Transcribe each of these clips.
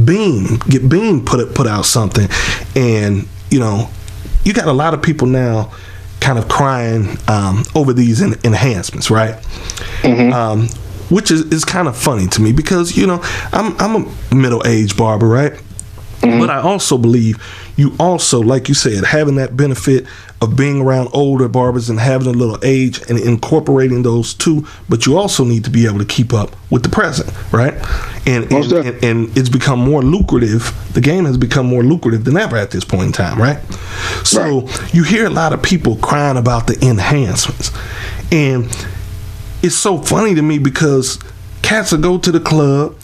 Beam put out something, and you know, you got a lot of people now kind of crying over these enhancements, right? Which is kind of funny to me because, you know, I'm a middle-aged barber, right? But I also believe you also, like you said, having that benefit of being around older barbers and having a little age and incorporating those two, but you also need to be able to keep up with the present, right? And it's become more lucrative. The game has become more lucrative than ever at this point in time, right? So you hear a lot of people crying about the enhancements. And it's so funny to me because cats will go to the club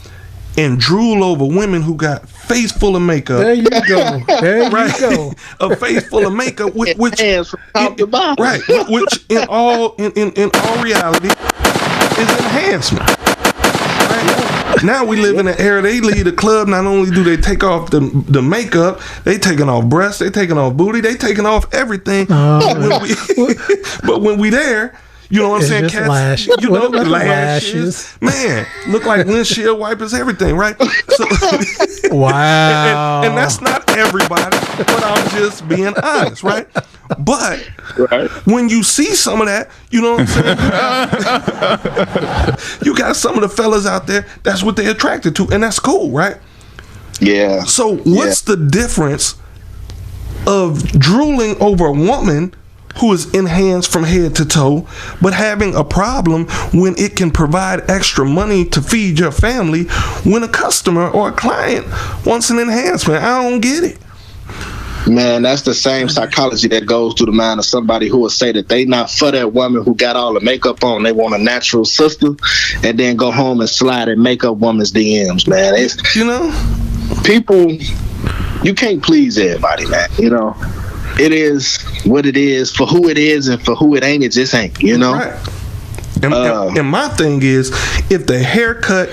and drool over women who got face full of makeup. There you go. There you go. A face full of makeup, which hands from top to bottom. Right, which in all reality is enhancement. Right? Now we live in an era. They leave the club. Not only do they take off the makeup, they taking off breasts, they taking off booty, they taking off everything. But when we there, you know what I'm saying? Cats, you know, lashes. Man, look like windshield wipers, everything, right? So, wow. And that's not everybody, but I'm just being honest, right? But when you see some of that, you know what I'm saying? You got some of the fellas out there, that's what they're attracted to, and that's cool, right? Yeah. So what's the difference of drooling over a woman who is enhanced from head to toe, but having a problem when it can provide extra money to feed your family when a customer or a client wants an enhancement? I don't get it. Man, that's the same psychology that goes through the mind of somebody who will say that they not for that woman who got all the makeup on. They want a natural sister and then go home and slide in makeup woman's DMs, man. It's, you know, people, you can't please everybody, man, you know. It is what it is for who it is, and for who it ain't, it just ain't, you know? Right. And my thing is, if the haircut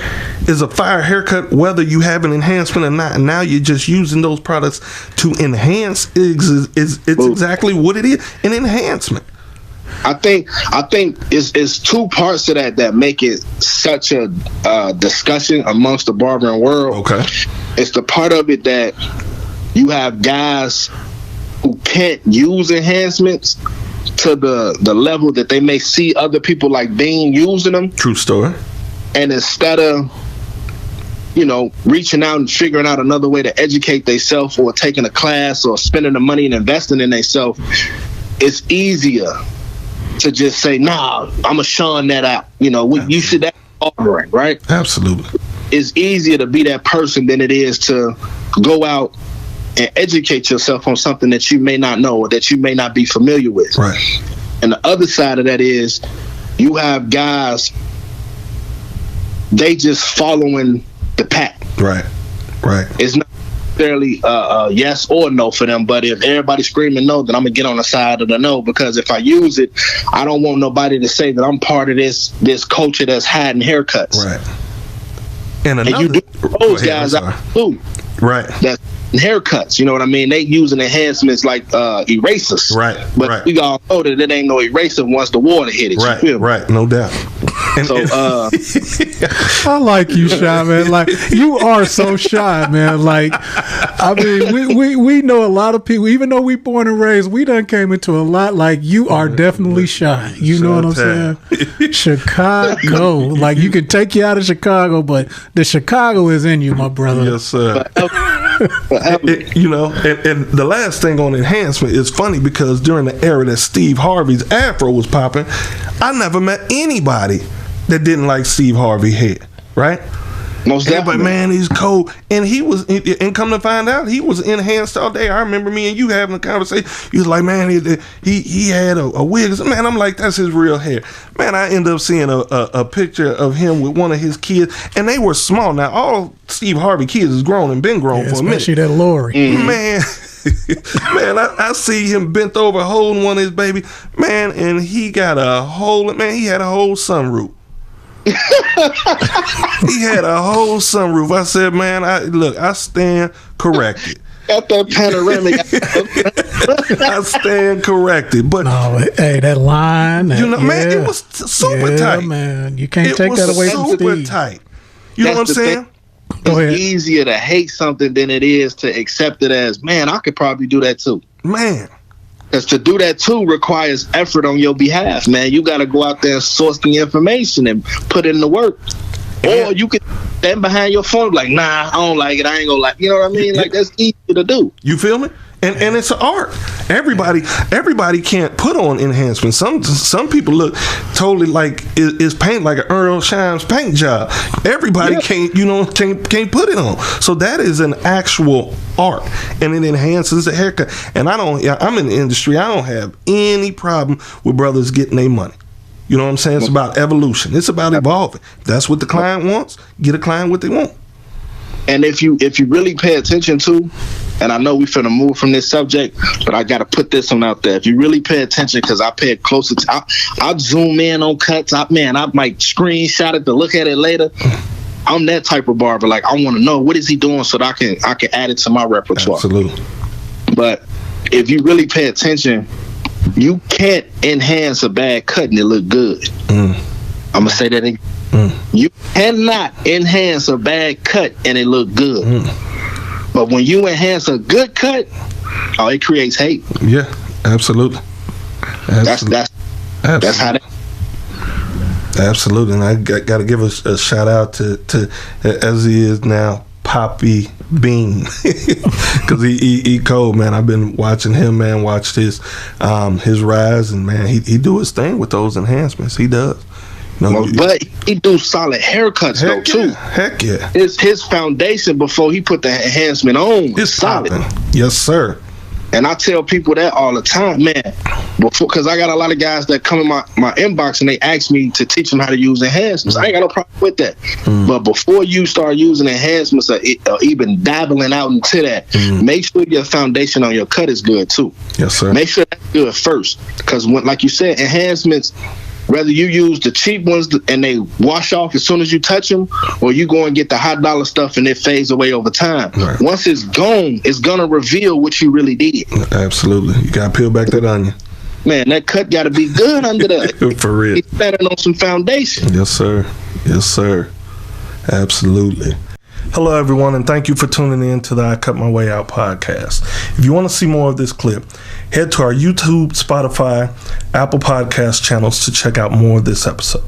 is a fire haircut, whether you have an enhancement or not, and now you're just using those products to enhance, it's exactly what it is, an enhancement. I think it's two parts to that make it such a discussion amongst the barbering world. Okay. It's the part of it that you have guys who can't use enhancements to the level that they may see other people like Bean using them. True story. And instead of, you know, reaching out and figuring out another way to educate themselves or taking a class or spending the money and investing in themselves, it's easier to just say, nah, I'm going to shun that out. You know, you should have barbering, right? Absolutely. It's easier to be that person than it is to go out and educate yourself on something that you may not know or that you may not be familiar with. Right. And the other side of that is you have guys, they just following the pack. Right. Right. It's not necessarily yes or no for them, but if everybody's screaming no, then I'm gonna get on the side of the no, because if I use it, I don't want nobody to say that I'm part of this culture that's hiding haircuts. Right. And you do those guys out too. Right. That's haircuts, you know what I mean? They using enhancements like erasers. Right. But we all know that it ain't no eraser once the water hit it. Right. You feel me? Right. No doubt. So I like you, Shy, man. Like, you are so shy, man. Like, I mean, we know a lot of people, even though we born and raised, we done came into a lot. Like, you are definitely shy. You know what I'm saying? Chicago. Like, you can take you out of Chicago, but the Chicago is in you, my brother. Yes, sir. You know, and the last thing on enhancement is funny because during the era that Steve Harvey's afro was popping, I never met anybody that didn't like Steve Harvey hair, right? Most definitely. But man, he's cold, and and come to find out, he was enhanced all day. I remember me and you having a conversation. He was like, man, he had a wig. Man, I'm like, that's his real hair. Man, I end up seeing a picture of him with one of his kids, and they were small. Now, all Steve Harvey kids is grown and been grown for a minute. Especially that Lori. Mm-hmm. Man, I see him bent over holding one of his baby. Man, and he got a whole, man, he had a whole sunroof. He had a whole sunroof. I said, man, I stand corrected. got that panoramic. I stand corrected, but no, hey, that line, man, it was super tight. Man, you can't take that away from super Steve. tight. You know what I'm saying? It's easier to hate something than it is to accept it as, man, I could probably do that too. Man. Because to do that too requires effort on your behalf, man. You got to go out there and source the information and put in the work. Or you can stand behind your phone like, nah, I don't like it. I ain't gonna like it. You know what I mean? Like, that's easy to do. You feel me? And it's an art. Everybody can't put on enhancements. Some people look totally like it's paint like an Earl Shimes paint job. Everybody can't put it on. So that is an actual art, and it enhances the haircut. And I'm in the industry. I don't have any problem with brothers getting their money. You know what I'm saying? It's about evolution. It's about evolving. If that's what the client wants, get a client what they want. And if you really pay attention to, and I know we finna move from this subject, but I gotta put this one out there. If you really pay attention, because I pay closer to, I'll zoom in on cuts. I might screenshot it to look at it later. I'm that type of barber. Like, I want to know what is he doing so that I can add it to my repertoire. Absolutely. But if you really pay attention, you can't enhance a bad cut and it look good. I'm gonna say that again. You cannot enhance a bad cut and it look good. But when you enhance a good cut, it creates hate. Yeah, absolutely. That's how that. Absolutely, and I got to give a shout out to as he is now, Poppy Bean, because he cold, man. I've been watching him, man. Watched his rise, and man, he do his thing with those enhancements. He does. But he do solid haircuts though too. Heck yeah. His foundation before he put the enhancement on is solid. Yes, sir. And I tell people that all the time, man. Because I got a lot of guys that come in my inbox and they ask me to teach them how to use enhancements. I ain't got no problem with that. But before you start using enhancements or even dabbling out into that, make sure your foundation on your cut is good too. Yes, sir. Make sure that's good first. Because like you said, enhancements, whether you use the cheap ones and they wash off as soon as you touch them, or you go and get the hot dollar stuff and it fades away over time. Right. Once it's gone, it's going to reveal what you really did. Absolutely. You got to peel back that onion. Man, that cut got to be good under that. For real. It's standing on some foundation. Yes, sir. Yes, sir. Absolutely. Hello, everyone, and thank you for tuning in to the I Cut My Way Out podcast. If you want to see more of this clip, head to our YouTube, Spotify, Apple Podcast channels to check out more of this episode.